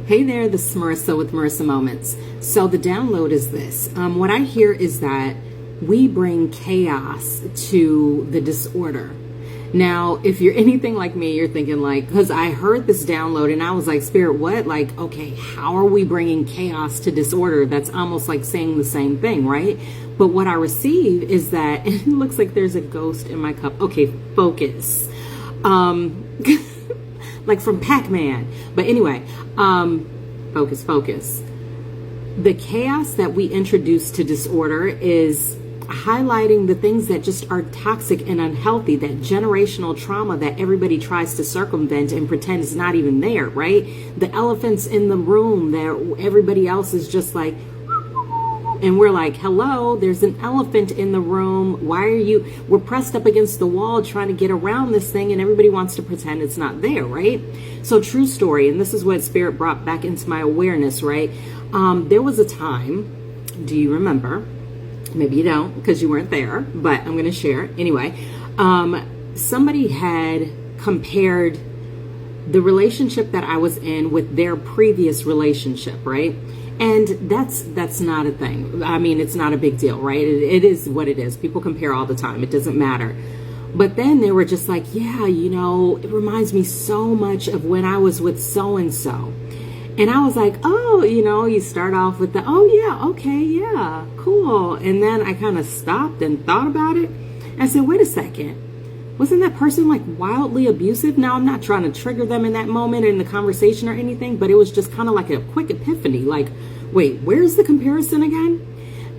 Hey there, this is Marissa with Marissa Moments. So the download is this. What I hear is that we bring chaos to the disorder. Now, if you're anything like me, you're thinking like, because I heard this download and I was like, Spirit, what? Like, okay, how are we bringing chaos to disorder? That's almost like saying the same thing, right? But what I receive is that, and it looks like there's a ghost in my cup. Okay, focus. Like from Pac-Man. But anyway, focus. The chaos that we introduce to disorder is highlighting the things that just are toxic and unhealthy, that generational trauma that everybody tries to circumvent and pretend is not even there, right? The elephants in the room that everybody else is just like, and we're like, hello, there's an elephant in the room. Why are we're pressed up against the wall trying to get around this thing and everybody wants to pretend it's not there, right? So true story. And this is what Spirit brought back into my awareness, right? There was a time, do you remember? Maybe you don't because you weren't there, but I'm going to share. Anyway, somebody had compared the relationship that I was in with their previous relationship, right? And that's not a thing. I mean, it's not a big deal, right? It is what it is. People compare all the time. It doesn't matter. But then they were just like, yeah, it reminds me so much of when I was with so-and-so. And I was like, oh, you start off with oh yeah, okay, yeah, cool. And then I kind of stopped and thought about it. And I said, wait a second. Wasn't that person like wildly abusive? Now, I'm not trying to trigger them in that moment in the conversation or anything, but it was just kind of like a quick epiphany. Like, wait, where's the comparison again?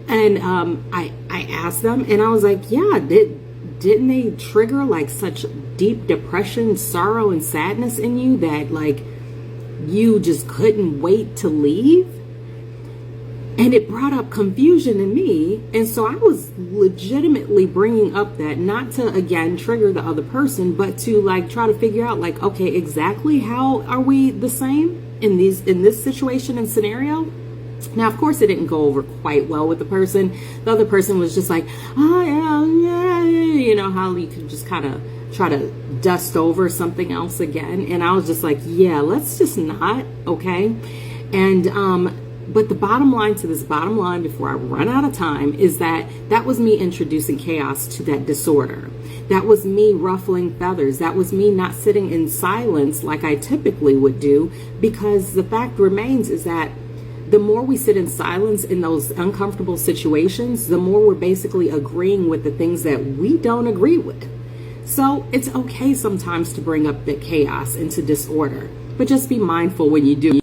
And I asked them and I was like, yeah, didn't they trigger like such deep depression, sorrow, and sadness in you that like you just couldn't wait to leave? And it brought up confusion in me. And so I was legitimately bringing up that, not to, again, trigger the other person, but to like try to figure out like, okay, exactly how are we the same in this situation and scenario? Now, of course, it didn't go over quite well with the person. The other person was just like, oh, yeah, how you can just kind of try to dust over something else again. And I was just like, yeah, let's just not, okay? And, but the bottom line before I run out of time is that was me introducing chaos to that disorder. That was me ruffling feathers. That was me not sitting in silence like I typically would do, because the fact remains is that the more we sit in silence in those uncomfortable situations, the more we're basically agreeing with the things that we don't agree with. So it's okay sometimes to bring up the chaos into disorder, but just be mindful when you do.